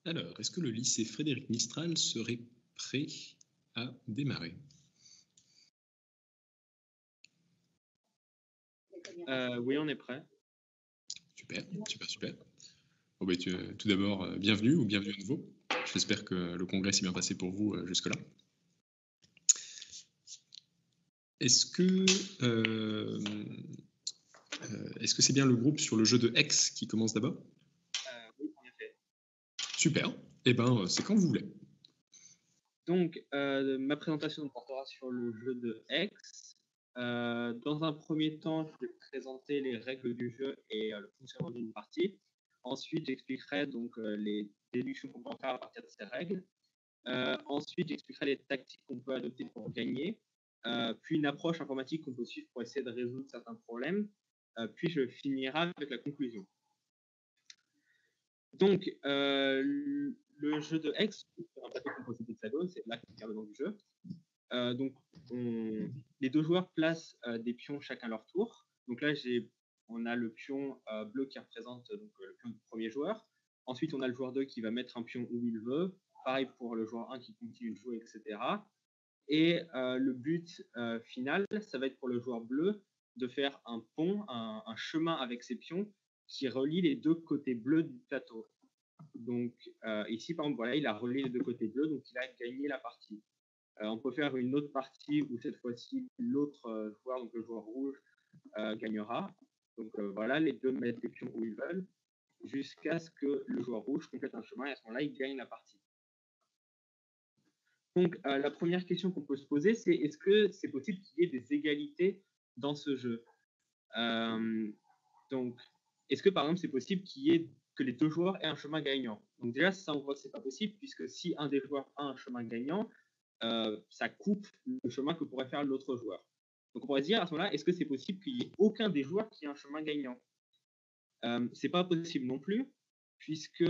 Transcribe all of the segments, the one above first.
Alors, est-ce que le lycée Frédéric Mistral serait prêt à démarrer? Oui, on est prêt. Super, super, super. Bon, bah, tout d'abord, bienvenue ou bienvenue à nouveau. J'espère que le congrès s'est bien passé pour vous jusque-là. Est-ce que c'est bien le groupe sur le jeu de Hex qui commence d'abord? Oui, en effet. Super. Eh ben, c'est quand vous voulez. Donc, ma présentation portera sur le jeu de Hex. Dans un premier temps, je vais présenter les règles du jeu et le fonctionnement d'une partie. Ensuite, j'expliquerai donc les déductions qu'on peut faire à partir de ces règles. Ensuite, j'expliquerai les tactiques qu'on peut adopter pour gagner. Puis une approche informatique qu'on peut suivre pour essayer de résoudre certains problèmes. Puis je finirai avec la conclusion. Donc, le jeu de Hex, c'est un plateau composé d'hexagones, c'est là qu'on tient le nom du jeu. Donc, les deux joueurs placent des pions chacun leur tour. Donc là, on a le pion bleu qui représente donc, le pion du premier joueur. Ensuite, on a le joueur 2 qui va mettre un pion où il veut. Pareil pour le joueur 1 qui continue de jouer, etc. Et le but final, ça va être pour le joueur bleu de faire un pont, un chemin avec ses pions qui relie les deux côtés bleus du plateau. Donc ici, par exemple, voilà, il a relié les deux côtés bleus, donc il a gagné la partie. On peut faire une autre partie où cette fois-ci, l'autre joueur, donc le joueur rouge, gagnera. Donc voilà, les deux mettent les pions où ils veulent, jusqu'à ce que le joueur rouge complète un chemin, et à ce moment-là, il gagne la partie. Donc la première question qu'on peut se poser, c'est est-ce que c'est possible qu'il y ait des égalités dans ce jeu? Donc, est-ce que par exemple, c'est possible que les deux joueurs aient un chemin gagnant? Donc déjà, ça, on voit que c'est pas possible, puisque si un des joueurs a un chemin gagnant, ça coupe le chemin que pourrait faire l'autre joueur. Donc on pourrait se dire à ce moment-là, est-ce que c'est possible qu'il n'y ait aucun des joueurs qui ait un chemin gagnant? C'est pas possible non plus, puisque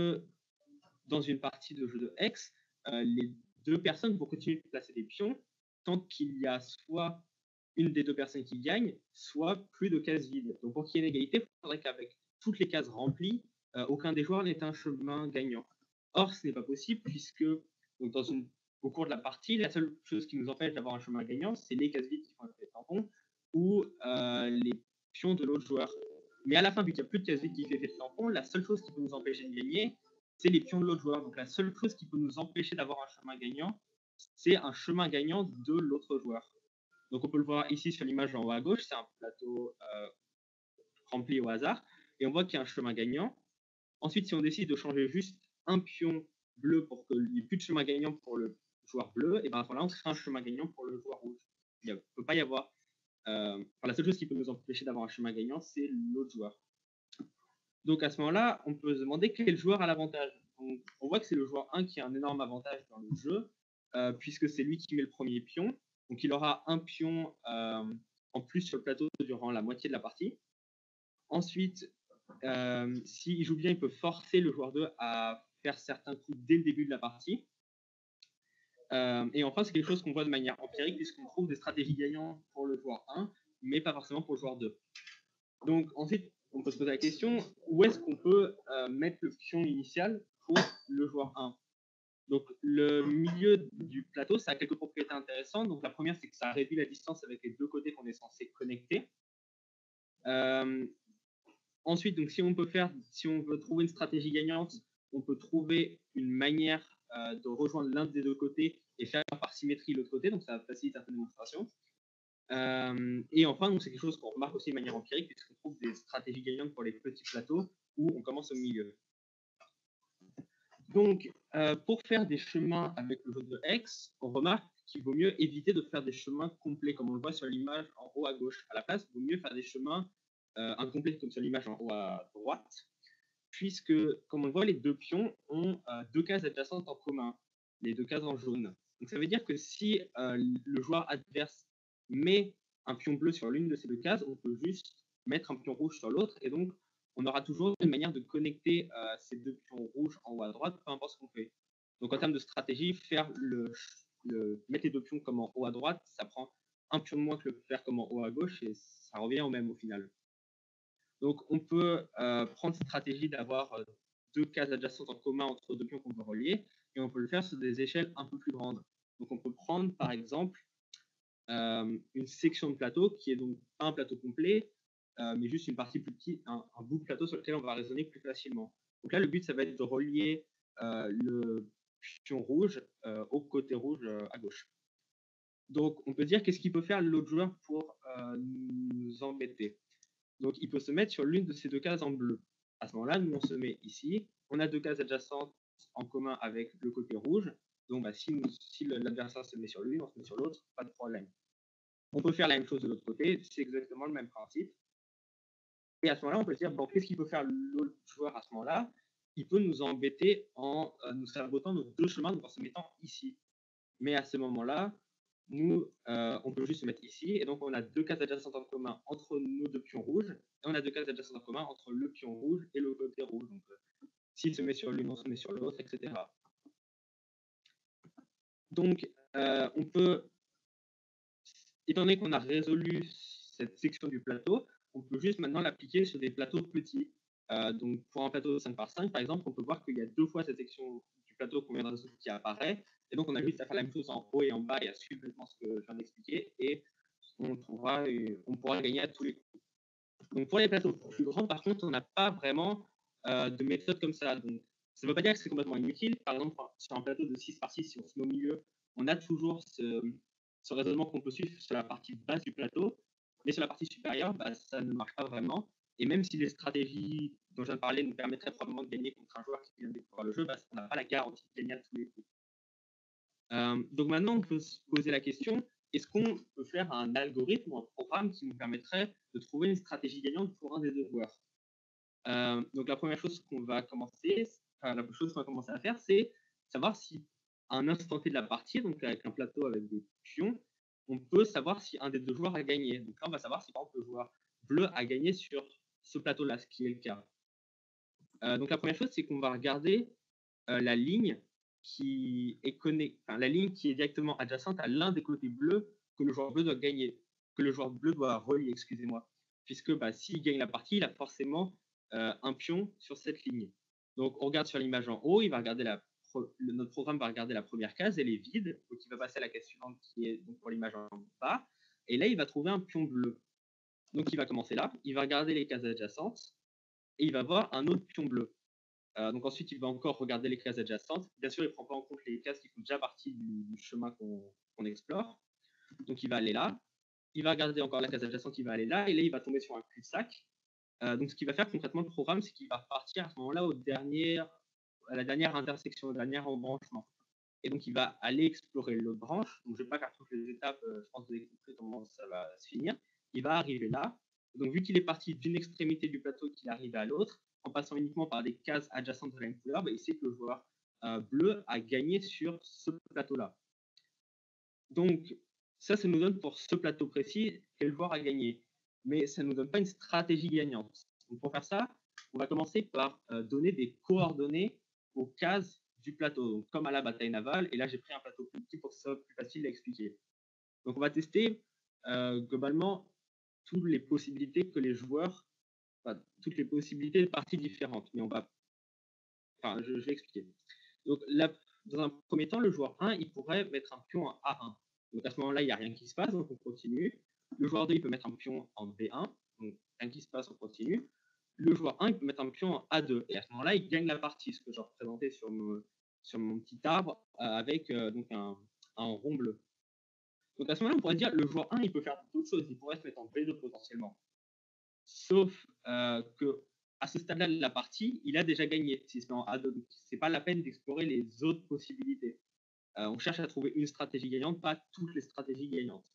dans une partie de jeu de Hex, les deux personnes vont continuer de placer des pions tant qu'il y a soit une des deux personnes qui gagne, soit plus de cases vides. Donc pour qu'il y ait une égalité, il faudrait qu'avec toutes les cases remplies, aucun des joueurs n'ait un chemin gagnant. Or, ce n'est pas possible puisque donc, au cours de la partie, la seule chose qui nous empêche d'avoir un chemin gagnant, c'est les cases vides qui font effet tampon ou les pions de l'autre joueur. Mais à la fin, vu qu'il n'y a plus de cases vides qui fait effet tampon, la seule chose qui peut nous empêcher de gagner, c'est les pions de l'autre joueur. Donc la seule chose qui peut nous empêcher d'avoir un chemin gagnant, c'est un chemin gagnant de l'autre joueur. Donc on peut le voir ici sur l'image en haut à gauche, c'est un plateau rempli au hasard, et on voit qu'il y a un chemin gagnant. Ensuite, si on décide de changer juste un pion bleu pour qu'il n'y ait plus de chemin gagnant pour le joueur bleu, et bien à ce moment-là, on crée un chemin gagnant pour le joueur rouge. Il ne peut pas y avoir... la seule chose qui peut nous empêcher d'avoir un chemin gagnant, c'est l'autre joueur. Donc à ce moment-là, on peut se demander quel joueur a l'avantage. On voit que c'est le joueur 1 qui a un énorme avantage dans le jeu, puisque c'est lui qui met le premier pion. Donc il aura un pion en plus sur le plateau durant la moitié de la partie. Ensuite, s'il joue bien, il peut forcer le joueur 2 à faire certains coups dès le début de la partie. Et enfin, c'est quelque chose qu'on voit de manière empirique, puisqu'on trouve des stratégies gagnantes pour le joueur 1, mais pas forcément pour le joueur 2. Donc ensuite, on peut se poser la question, où est-ce qu'on peut mettre le pion initial pour le joueur 1? Donc le milieu du plateau, ça a quelques propriétés intéressantes. Donc la première, c'est que ça réduit la distance avec les deux côtés qu'on est censé connecter. Ensuite, donc si on veut trouver une stratégie gagnante, on peut trouver une manière de rejoindre l'un des deux côtés et faire par symétrie l'autre côté. Donc ça facilite certaines démonstrations. Et enfin, donc c'est quelque chose qu'on remarque aussi de manière empirique, puisqu'on trouve des stratégies gagnantes pour les petits plateaux où on commence au milieu. Donc, pour faire des chemins avec le jeu de Hex, on remarque qu'il vaut mieux éviter de faire des chemins complets, comme on le voit sur l'image en haut à gauche. À la place, il vaut mieux faire des chemins incomplets, comme sur l'image en haut à droite, puisque, comme on le voit, les deux pions ont deux cases adjacentes en commun, les deux cases en jaune. Donc, ça veut dire que si le joueur adverse met un pion bleu sur l'une de ces deux cases, on peut juste mettre un pion rouge sur l'autre, et donc on aura toujours une manière de connecter ces deux pions rouges en haut à droite, peu importe ce qu'on fait. Donc en termes de stratégie, mettre les deux pions comme en haut à droite, ça prend un pion de moins que le faire comme en haut à gauche, et ça revient au même au final. Donc on peut prendre cette stratégie d'avoir deux cases adjacentes en commun entre deux pions qu'on veut relier, et on peut le faire sur des échelles un peu plus grandes. Donc on peut prendre par exemple une section de plateau qui est donc pas un plateau complet, mais juste une partie plus petite, un bout de plateau sur lequel on va raisonner plus facilement. Donc là, le but, ça va être de relier le pion rouge au côté rouge à gauche. Donc, on peut dire qu'est-ce qu'il peut faire l'autre joueur pour nous embêter. Donc, il peut se mettre sur l'une de ces deux cases en bleu. À ce moment-là, nous, on se met ici. On a deux cases adjacentes en commun avec le côté rouge. Donc, bah, si l'adversaire se met sur l'une, on se met sur l'autre, pas de problème. On peut faire la même chose de l'autre côté, c'est exactement le même principe. Et à ce moment-là, on peut se dire, bon, qu'est-ce qu'il peut faire l'autre joueur à ce moment-là? Il peut nous embêter en nous sabotant nos deux chemins, donc en se mettant ici. Mais à ce moment-là, nous, on peut juste se mettre ici, et donc on a deux cases adjacentes en commun entre nos deux pions rouges, et on a deux cases adjacentes en commun entre le pion rouge et le côté rouge. Donc, s'il se met sur l'une, on se met sur l'autre, etc. Donc, on peut, étant donné qu'on a résolu cette section du plateau, on peut juste maintenant l'appliquer sur des plateaux petits. Donc, pour un plateau de 5 par 5, par exemple, on peut voir qu'il y a deux fois cette section du plateau qu'on vient de résoudre qui apparaît. Et donc, on a juste à faire la même chose en haut et en bas et à suivre ce que je viens d'expliquer. Et on pourra gagner à tous les coups. Donc, pour les plateaux plus grands, par contre, on n'a pas vraiment de méthode comme ça. Donc, ça ne veut pas dire que c'est complètement inutile. Par exemple, sur un plateau de 6 par 6, si on se met au milieu, on a toujours ce raisonnement qu'on peut suivre sur la partie basse du plateau, mais sur la partie supérieure, bah, ça ne marche pas vraiment. Et même si les stratégies dont je viens de parler nous permettraient probablement de gagner contre un joueur qui vient de découvrir le jeu, bah, on n'a pas la garantie de gagner à tous les coups. Donc maintenant, on peut se poser la question, est-ce qu'on peut faire un algorithme ou un programme qui nous permettrait de trouver une stratégie gagnante pour un des deux joueurs? Donc la première chose qu'on va commencer à faire, c'est savoir si à un instant T de la partie, donc avec un plateau avec des pions, on peut savoir si un des deux joueurs a gagné. Donc là, on va savoir si par exemple le joueur bleu a gagné sur ce plateau-là, ce qui est le cas. Donc la première chose, c'est qu'on va regarder la ligne qui est la ligne qui est directement adjacente à l'un des côtés bleus que le joueur bleu doit gagner, que le joueur bleu doit relier, excusez-moi. Puisque bah, s'il gagne la partie, il a forcément un pion sur cette ligne. Donc on regarde sur l'image en haut, il va regarder notre programme va regarder la première case, elle est vide, donc il va passer à la case suivante qui est donc pour l'image en bas, et là il va trouver un pion bleu. Donc il va commencer là, il va regarder les cases adjacentes, et il va voir un autre pion bleu. Donc ensuite, il va encore regarder les cases adjacentes. Bien sûr, il ne prend pas en compte les cases qui font déjà partie du chemin qu'on explore. Donc il va aller là. Il va regarder encore la case adjacente, il va aller là. Et là, il va tomber sur un cul-de-sac. Donc ce qu'il va faire concrètement, le programme, c'est qu'il va partir à ce moment-là à la dernière intersection, au dernier embranchement. Et donc il va aller explorer l'autre branche. Donc je ne vais pas faire toutes les étapes, je pense que vous avez compris comment ça va se finir. Il va arriver là. Donc vu qu'il est parti d'une extrémité du plateau qu'il arrive à l'autre, en passant uniquement par des cases adjacentes de la même couleur, bah, il sait que le joueur bleu a gagné sur ce plateau-là. Donc, ça nous donne pour ce plateau précis quel joueur a gagné. Mais ça ne nous donne pas une stratégie gagnante. Donc, pour faire ça, on va commencer par donner des coordonnées aux cases du plateau, donc, comme à la bataille navale. Et là, j'ai pris un plateau plus petit pour que ce soit plus facile à expliquer. Donc, on va tester globalement toutes les possibilités que les joueurs toutes les possibilités de parties différentes. Mais je vais expliquer. Donc là, dans un premier temps, le joueur 1, il pourrait mettre un pion en A1. Donc à ce moment-là, il n'y a rien qui se passe, donc on continue. Le joueur 2, il peut mettre un pion en B1, donc rien qui se passe, on continue. Le joueur 1, il peut mettre un pion en A2, et à ce moment-là, il gagne la partie, ce que je représentais sur mon petit arbre, avec donc un rond bleu. Donc à ce moment-là, on pourrait dire le joueur 1, il peut faire d'autres choses, il pourrait se mettre en B2 potentiellement. Sauf que à ce stade-là de la partie, il a déjà gagné. Si c'est en A2, c'est pas la peine d'explorer les autres possibilités. On cherche à trouver une stratégie gagnante, pas toutes les stratégies gagnantes.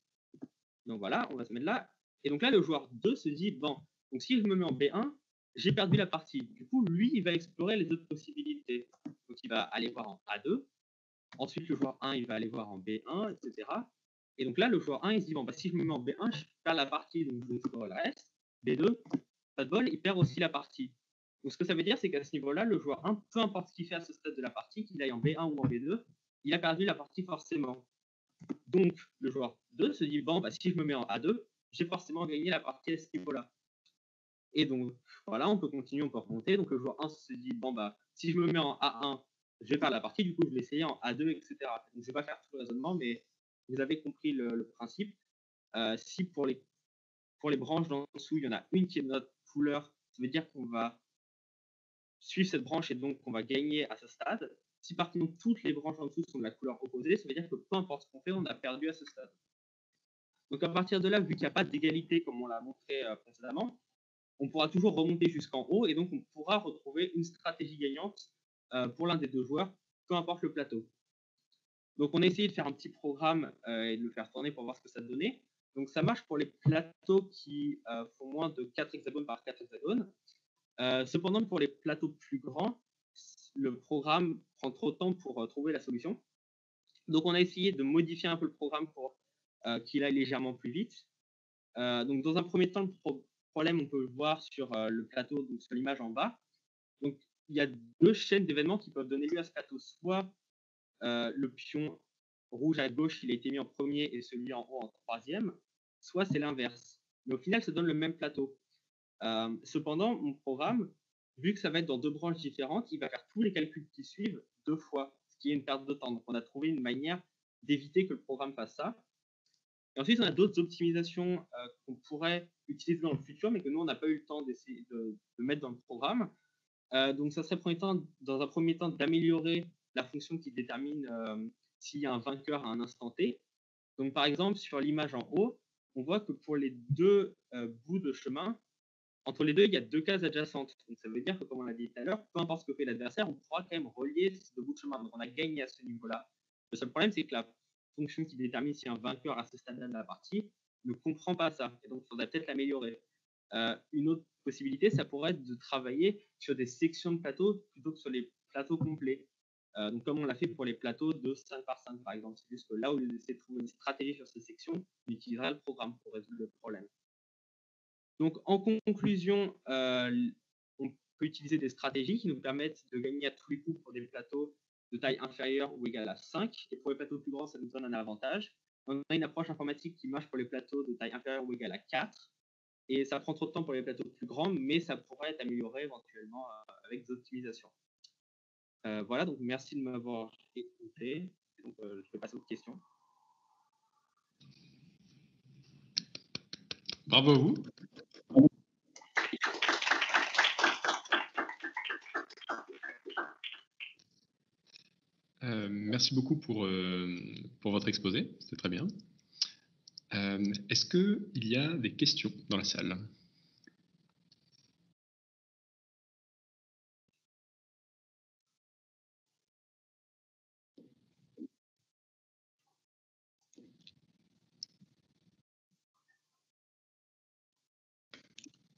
Donc voilà, on va se mettre là. Et donc là, le joueur 2 se dit, bon, donc si je me mets en B1, j'ai perdu la partie. Du coup, lui, il va explorer les autres possibilités. Donc il va aller voir en A2. Ensuite, le joueur 1, il va aller voir en B1, etc. Et donc là, le joueur 1, il se dit, bon, bah, si je me mets en B1, je perds la partie, donc je vais explorer le reste. B2, pas de bol, il perd aussi la partie. Donc ce que ça veut dire, c'est qu'à ce niveau-là, le joueur 1, peu importe ce qu'il fait à ce stade de la partie, qu'il aille en B1 ou en B2, il a perdu la partie forcément. Donc le joueur 2 se dit, bon, bah, si je me mets en A2, j'ai forcément gagné la partie à ce niveau-là. Et donc, Voilà, on peut continuer, on peut remonter. Donc le joueur 1 se dit, bon, bah, si je me mets en A1, je vais faire la partie, du coup, je vais essayer en A2, etc. Donc je ne vais pas faire tout le raisonnement, mais vous avez compris le principe. Si pour les branches d'en dessous, il y en a une qui est de notre couleur, ça veut dire qu'on va suivre cette branche et donc qu'on va gagner à ce stade. Si par contre toutes les branches en dessous sont de la couleur opposée, ça veut dire que peu importe ce qu'on fait, on a perdu à ce stade. Donc à partir de là, vu qu'il n'y a pas d'égalité comme on l'a montré précédemment, on pourra toujours remonter jusqu'en haut et donc on pourra retrouver une stratégie gagnante pour l'un des deux joueurs, peu importe le plateau. Donc on a essayé de faire un petit programme et de le faire tourner pour voir ce que ça donnait. Donc ça marche pour les plateaux qui font moins de 4 hexagones par 4 hexagones. Cependant, pour les plateaux plus grands, le programme prend trop de temps pour trouver la solution. Donc on a essayé de modifier un peu le programme pour qu'il aille légèrement plus vite. Donc dans un premier temps, le problème, on peut le voir sur le plateau, donc sur l'image en bas. Donc il y a deux chaînes d'événements qui peuvent donner lieu à ce plateau. Soit le pion rouge à gauche, il a été mis en premier et celui en haut en troisième, soit c'est l'inverse. Mais au final, ça donne le même plateau. Cependant, mon programme, vu que ça va être dans deux branches différentes, il va faire tous les calculs qui suivent deux fois, ce qui est une perte de temps. Donc on a trouvé une manière d'éviter que le programme fasse ça. Et ensuite, on a d'autres optimisations qu'on pourrait utiliser dans le futur, mais que nous, on n'a pas eu le temps d'essayer de mettre dans le programme. Donc ça serait dans un premier temps d'améliorer la fonction qui détermine s'il y a un vainqueur à un instant T. Donc par exemple, sur l'image en haut, on voit que pour les deux bouts de chemin, entre les deux, il y a deux cases adjacentes. Donc ça veut dire que, comme on l'a dit tout à l'heure, peu importe ce que fait l'adversaire, on pourra quand même relier ces deux bouts de chemin. Donc on a gagné à ce niveau-là. Le seul problème, c'est que la fonction qui détermine si un vainqueur à ce stade-là de la partie ne comprend pas ça. Et donc il faudrait peut-être l'améliorer. Une autre possibilité, ça pourrait être de travailler sur des sections de plateaux plutôt que sur les plateaux complets. Donc comme on l'a fait pour les plateaux de 5 par 5 par exemple. C'est juste que là, au lieu d'essayer de trouver une stratégie sur ces sections, on utilisera le programme pour résoudre le problème. Donc en conclusion, on peut utiliser des stratégies qui nous permettent de gagner à tous les coups pour des plateaux de taille inférieure ou égale à 5. Et pour les plateaux plus grands, ça nous donne un avantage. On a une approche informatique qui marche pour les plateaux de taille inférieure ou égale à 4. Et ça prend trop de temps pour les plateaux plus grands, mais ça pourrait être amélioré éventuellement avec des optimisations. Voilà, donc merci de m'avoir écouté. Donc, je vais passer aux questions. Bravo à vous. Merci beaucoup pour votre exposé, c'était très bien. Est-ce qu'il y a des questions dans la salle ?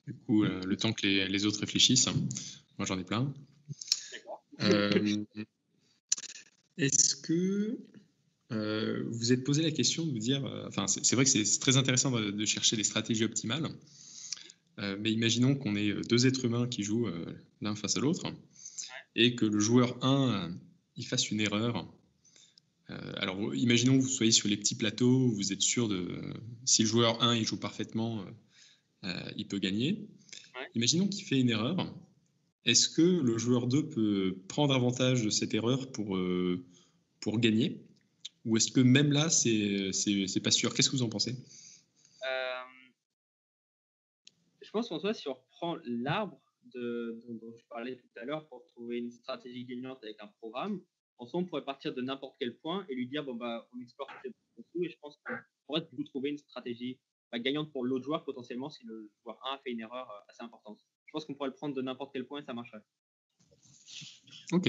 Du coup, le temps que les autres réfléchissent, moi j'en ai plein. Est-ce que vous êtes posé la question de vous dire, enfin c'est vrai que c'est très intéressant de chercher les stratégies optimales, mais imaginons qu'on ait deux êtres humains qui jouent l'un face à l'autre, et que le joueur 1, il fasse une erreur. Alors imaginons que vous soyez sur les petits plateaux, où vous êtes sûr si le joueur 1 il joue parfaitement, il peut gagner. Ouais. Imaginons qu'il fait une erreur. Est-ce que le joueur 2 peut prendre avantage de cette erreur pour gagner ? Ou est-ce que même là, c'est pas sûr ? Qu'est-ce que vous en pensez ? Je pense qu'en soi, si on reprend l'arbre dont je parlais tout à l'heure pour trouver une stratégie gagnante avec un programme, en soi, on pourrait partir de n'importe quel point et lui dire, bon, bah, on explore toutes les points et je pense qu'on pourrait du coup trouver une stratégie gagnante pour l'autre joueur potentiellement si le joueur 1 a fait une erreur assez importante. Je pense qu'on pourrait le prendre de n'importe quel point et ça marcherait. Ok.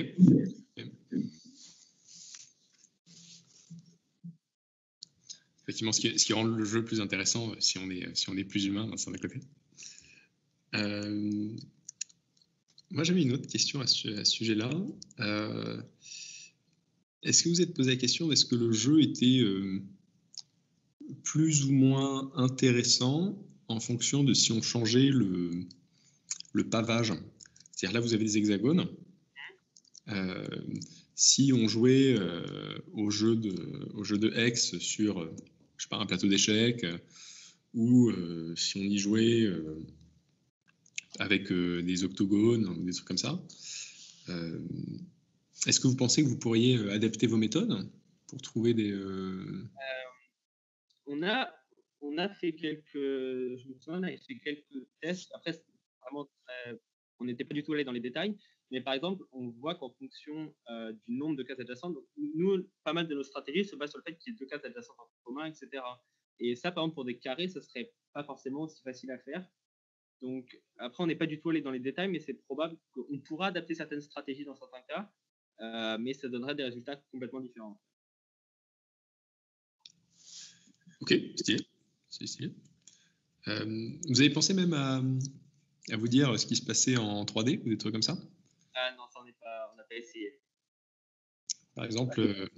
Effectivement, ce qui rend le jeu plus intéressant si on est plus humain d'un certain côté. Moi, j'avais une autre question à ce sujet-là. Est-ce que vous êtes posé la question d'est-ce que le jeu était plus ou moins intéressant en fonction de si on changeait le pavage ? C'est-à-dire là, vous avez des hexagones. Si on jouait au jeu de hex sur je sais pas, un plateau d'échecs, ou si on y jouait avec des octogones ou des trucs comme ça. Est-ce que vous pensez que vous pourriez adapter vos méthodes pour trouver des... On a fait je me souviens, on a fait quelques tests. Après, vraiment on n'était pas du tout allé dans les détails, mais par exemple, on voit qu'en fonction du nombre de cases adjacentes, donc nous, pas mal de nos stratégies se basent sur le fait qu'il y ait 2 cases adjacentes en commun, etc. Et ça, par exemple, pour des carrés, ça serait pas forcément aussi facile à faire. Donc après, on n'est pas du tout allé dans les détails, mais c'est probable qu'on pourra adapter certaines stratégies dans certains cas, mais ça donnerait des résultats complètement différents. Ok, stylé. C'est stylé. Vous avez pensé même à vous dire ce qui se passait en 3D ou des trucs comme ça? Ah non, ça on n'a pas essayé. Par exemple,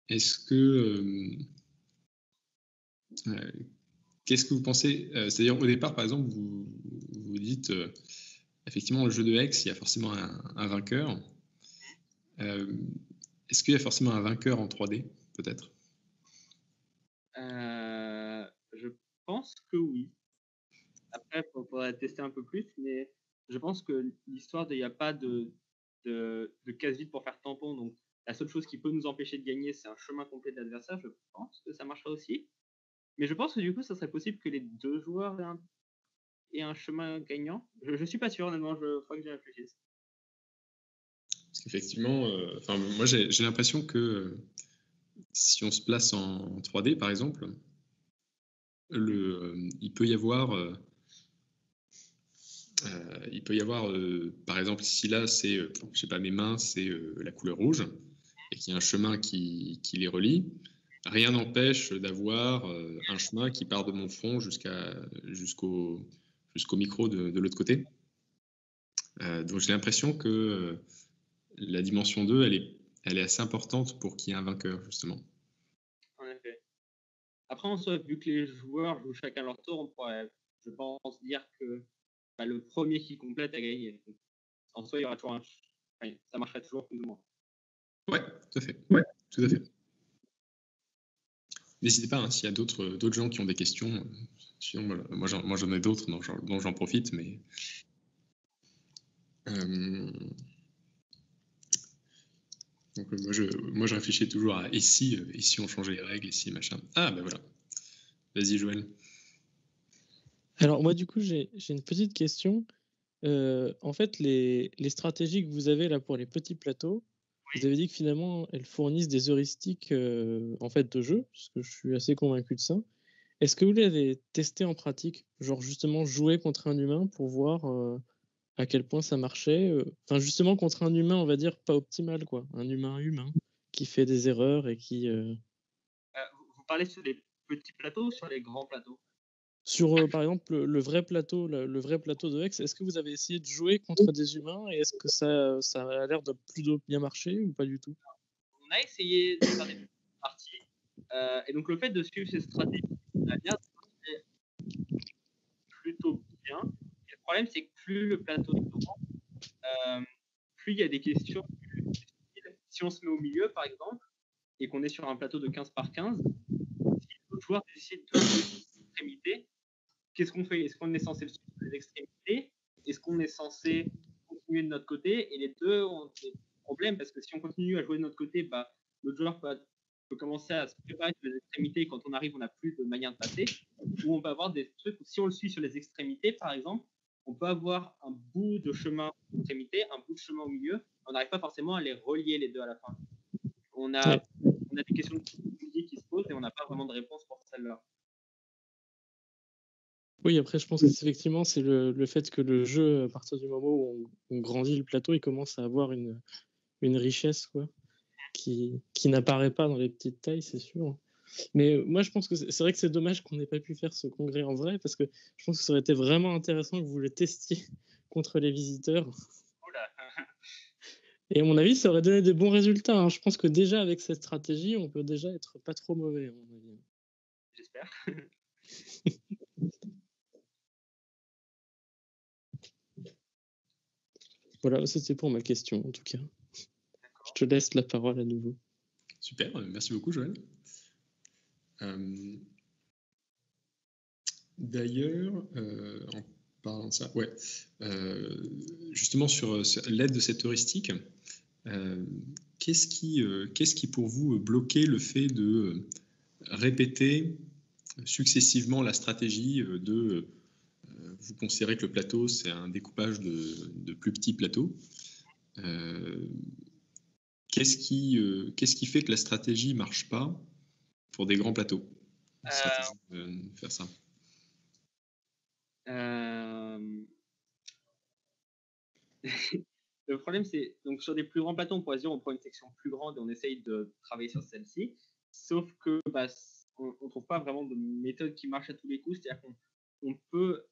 est-ce que... qu'est-ce que vous pensez? C'est-à-dire, au départ, par exemple, vous dites, effectivement, le jeu de Hex, il y a forcément un vainqueur. Est-ce qu'il y a forcément un vainqueur en 3D, peut-être? Je pense que oui. Après, il faudrait tester un peu plus, mais je pense que l'histoire il n'y a pas de case vide pour faire tampon. Donc, la seule chose qui peut nous empêcher de gagner, c'est un chemin complet de l'adversaire. Je pense que ça marcherait aussi. Mais je pense que du coup, ça serait possible que les 2 joueurs aient un chemin gagnant. Je suis pas sûr, honnêtement. Je crois que j'y réfléchisse. Parce qu'effectivement, moi, j'ai l'impression que si on se place en 3D, par exemple, il peut y avoir, par exemple, si là, c'est, je sais pas, mes mains, c'est la couleur rouge, et qu'il y a un chemin qui les relie, rien n'empêche d'avoir un chemin qui part de mon front jusqu'au micro de l'autre côté. Donc j'ai l'impression que la dimension 2, elle est assez importante pour qu'il y ait un vainqueur, justement. En effet. Après, en soi, vu que les joueurs jouent chacun leur tour, on pourrait, je pense, dire que le premier qui complète a gagné. Donc, en soi, il y aura toujours ça marcherait toujours plus ou moins. Ouais, tout à fait. Ouais, tout à fait. N'hésitez pas, hein, s'il y a d'autres gens qui ont des questions. Sinon, moi j'en ai d'autres dont j'en profite, mais... Donc, moi, je réfléchis toujours à et si on changeait les règles, et si machin. Ah, ben voilà. Vas-y, Joël. Alors, moi, du coup, j'ai une petite question. En fait, les stratégies que vous avez là pour les petits plateaux, vous avez dit que finalement, elles fournissent des heuristiques en fait, de jeu, parce que je suis assez convaincu de ça. Est-ce que vous l'avez testé en pratique? Genre, justement, jouer contre un humain pour voir à quel point ça marchait? Enfin, justement, contre un humain, on va dire, pas optimal, quoi. Un humain qui fait des erreurs et qui... Vous parlez sur les petits plateaux ou sur les grands plateaux? Sur, par exemple, le vrai plateau de Hex, est-ce que vous avez essayé de jouer contre des humains et est-ce que ça a l'air de plutôt bien marcher ou pas du tout? On a essayé de faire des parties. Et donc, le fait de suivre ces stratégies a l'air de marcher plutôt bien. Et le problème, c'est que plus le plateau est grand, plus il y a des questions plus difficiles. Si on se met au milieu, par exemple, et qu'on est sur un plateau de 15 par 15, si l'autre joueur décide de jouer des extrémités, qu'est-ce qu'on fait? Est-ce qu'on est censé le suivre sur les extrémités? Est-ce qu'on est censé continuer de notre côté? Et les deux ont des problèmes parce que si on continue à jouer de notre côté, l'autre joueur peut commencer à se préparer sur les extrémités. Quand on arrive, on n'a plus de manière de passer. Ou on peut avoir des trucs où si on le suit sur les extrémités, par exemple, on peut avoir un bout de chemin aux extrémités, un bout de chemin au milieu. On n'arrive pas forcément à les relier les deux à la fin. On a des questions de physique qui se posent et on n'a pas vraiment de réponse pour celle-là. Oui, après, je pense que effectivement, c'est le fait que le jeu, à partir du moment où on grandit le plateau, il commence à avoir une richesse, quoi, qui n'apparaît pas dans les petites tailles, c'est sûr. Mais moi, je pense que c'est vrai que c'est dommage qu'on n'ait pas pu faire ce congrès en vrai, parce que je pense que ça aurait été vraiment intéressant que vous le testiez contre les visiteurs. Oula. Et à mon avis, ça aurait donné des bons résultats, hein. Je pense que déjà, avec cette stratégie, on peut déjà être pas trop mauvais, à mon avis. J'espère. Voilà, c'était pour ma question, en tout cas. Je te laisse la parole à nouveau. Super, merci beaucoup, Joël. D'ailleurs, en parlant ça. Ouais. Justement, sur l'aide de cette heuristique, qu'est-ce qui pour vous bloquait le fait de répéter successivement la stratégie de vous considérez que le plateau c'est un découpage de plus petits plateaux. Qu'est-ce qui fait que la stratégie marche pas pour des grands plateaux? Faire ça. Le problème, c'est donc sur des plus grands plateaux, on pourrait se dire on prend une section plus grande et on essaye de travailler sur celle-ci. Sauf que on ne trouve pas vraiment de méthode qui marche à tous les coups. C'est-à-dire qu'on peut,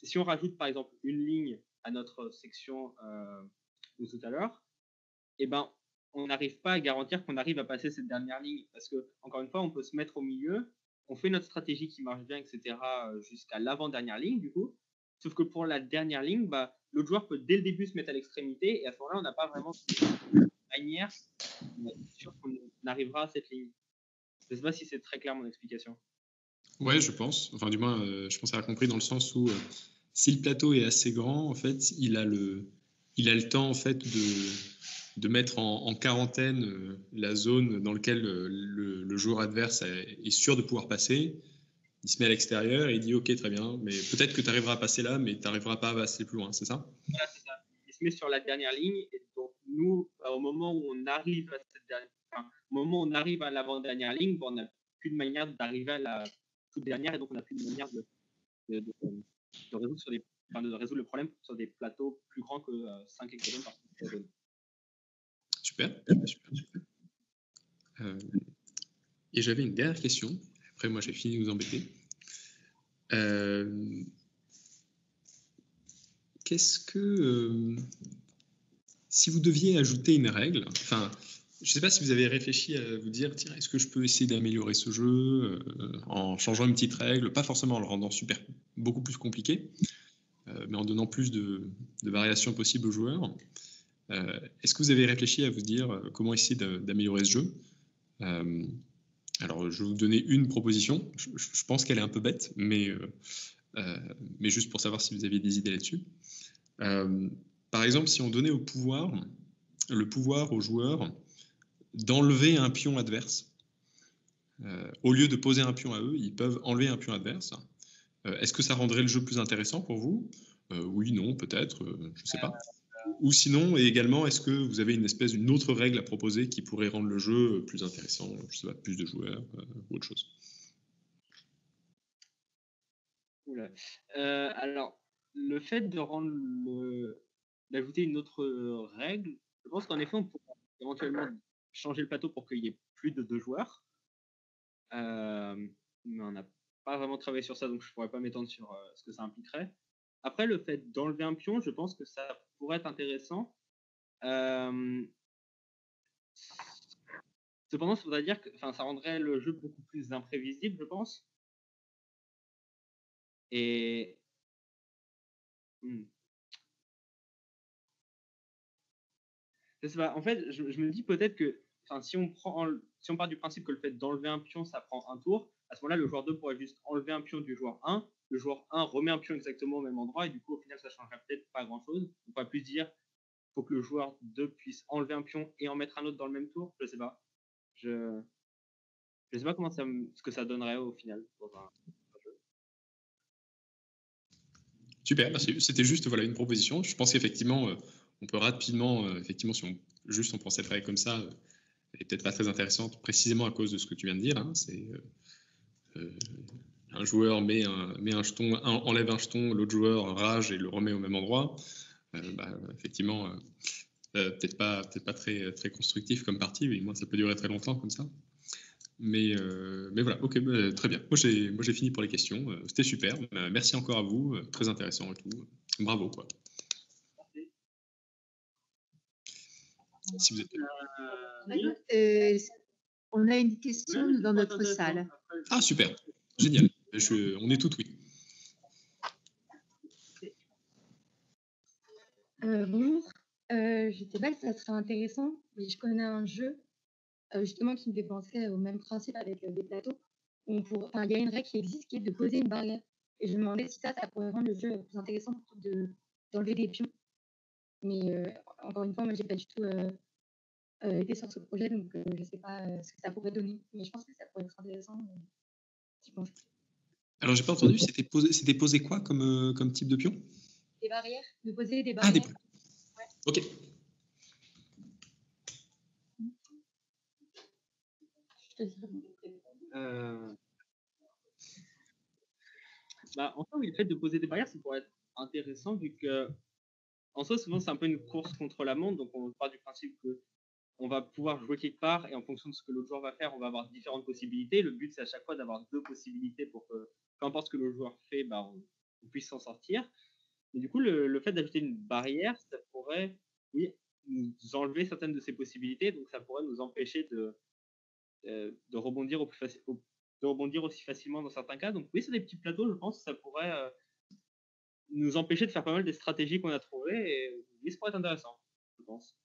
si on rajoute par exemple une ligne à notre section de tout à l'heure, eh ben, on n'arrive pas à garantir qu'on arrive à passer cette dernière ligne. Parce que, encore une fois, on peut se mettre au milieu, on fait notre stratégie qui marche bien, etc., jusqu'à l'avant-dernière ligne, du coup. Sauf que pour la dernière ligne, l'autre joueur peut dès le début se mettre à l'extrémité, et à ce moment-là, on n'a pas vraiment de manière d'être sûr qu'on arrivera à cette ligne. Je ne sais pas si c'est très clair mon explication. Ouais, je pense. Enfin, du moins, je pense avoir compris dans le sens où si le plateau est assez grand, en fait, il a le temps en fait de mettre en quarantaine la zone dans laquelle le joueur adverse est sûr de pouvoir passer. Il se met à l'extérieur et il dit ok, très bien, mais peut-être que tu arriveras à passer là, mais tu n'arriveras pas à passer plus loin, c'est ça? Voilà, c'est ça. Il se met sur la dernière ligne, et donc nous, au moment où on arrive à cette dernière, au moment où on arrive à l'avant-dernière ligne, on n'a plus de manière d'arriver à la toute dernière, et donc on n'a plus de manière de résoudre de résoudre le problème sur des plateaux plus grands que 5 hectagones par hectagone. Super. Et j'avais une dernière question. Après, moi, j'ai fini de vous embêter. Qu'est-ce que... si vous deviez ajouter une règle, enfin, je ne sais pas si vous avez réfléchi à vous dire, tiens, est-ce que je peux essayer d'améliorer ce jeu en changeant une petite règle, pas forcément en le rendant beaucoup plus compliqué, mais en donnant plus de variations possibles aux joueurs. Est-ce que vous avez réfléchi à vous dire comment essayer d'améliorer ce jeu? Alors, je vais vous donner une proposition. Je pense qu'elle est un peu bête, mais juste pour savoir si vous aviez des idées là-dessus. Par exemple, si on donnait le pouvoir aux joueurs d'enlever un pion adverse, au lieu de poser un pion à eux, ils peuvent enlever un pion adverse. Est-ce que ça rendrait le jeu plus intéressant pour vous? Oui, non, peut-être, je ne sais pas. Ou sinon, et également, est-ce que vous avez une autre règle à proposer qui pourrait rendre le jeu plus intéressant, je ne sais pas, plus de joueurs ou autre chose? Alors, le fait d'ajouter une autre règle, je pense qu'en effet, on pourrait éventuellement changer le plateau pour qu'il y ait plus de 2 joueurs. Mais on n'a pas vraiment travaillé sur ça, donc je ne pourrais pas m'étendre sur ce que ça impliquerait. Après, le fait d'enlever un pion, je pense que ça pourrait être intéressant. Cependant, ça voudrait dire que ça rendrait le jeu beaucoup plus imprévisible, je pense. Et je sais pas, en fait, je me dis peut-être que si on part du principe que le fait d'enlever un pion, ça prend un tour, à ce moment-là, le joueur 2 pourrait juste enlever un pion du joueur 1, le joueur 1 remet un pion exactement au même endroit, et du coup, au final, ça ne changerait peut-être pas grand-chose. On pourrait plus dire faut que le joueur 2 puisse enlever un pion et en mettre un autre dans le même tour, je sais pas. Je sais pas ce que ça donnerait au final dans un jeu. Super, merci. C'était juste une proposition. Je pense qu'effectivement, on peut rapidement, effectivement, si on prend cette règle comme ça, elle n'est peut-être pas très intéressante, précisément à cause de ce que tu viens de dire. Hein. C'est un joueur met un jeton, enlève un jeton, l'autre joueur rage et le remet au même endroit. Effectivement, peut-être pas très, très constructif comme partie, mais moi ça peut durer très longtemps comme ça. Mais voilà, ok, très bien. Moi j'ai fini pour les questions. C'était super. Merci encore à vous. Très intéressant et tout. Bravo, quoi. Si vous êtes... on a une question dans notre salle. Ah, super. Génial. On est tout oui. Bonjour. Je ne sais pas si ça serait intéressant, mais je connais un jeu justement qui me fait penser au même principe avec des plateaux. Il y a une règle qui existe qui est de poser une barrière Et je me demandais si ça pourrait rendre le jeu plus intéressant plutôt d'enlever des pions. Mais encore une fois, moi, j'ai pas du tout été sur ce projet, donc je sais pas ce que ça pourrait donner. Mais je pense que ça pourrait être intéressant, si je pense. Alors, j'ai pas entendu, c'était posé quoi comme type de pion? Des barrières, de poser des Ah, barrières. ouais. Ok. Je te dis. En fait, oui, le fait de poser des barrières, ça pourrait être intéressant vu que, en soi, souvent, c'est un peu une course contre la montre. Donc, on part du principe que on va pouvoir jouer quelque part et en fonction de ce que l'autre joueur va faire, on va avoir différentes possibilités. Le but, c'est à chaque fois d'avoir 2 possibilités pour que, peu importe ce que le joueur fait, on puisse s'en sortir. Et du coup, le fait d'ajouter une barrière, ça pourrait, oui, nous enlever certaines de ces possibilités. Donc, ça pourrait nous empêcher de rebondir de rebondir aussi facilement dans certains cas. Donc, oui, sur des petits plateaux, je pense que ça pourrait nous empêcher de faire pas mal des stratégies qu'on a trouvées. Et oui, ça pourrait être intéressant, je pense.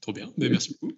Trop bien, merci beaucoup.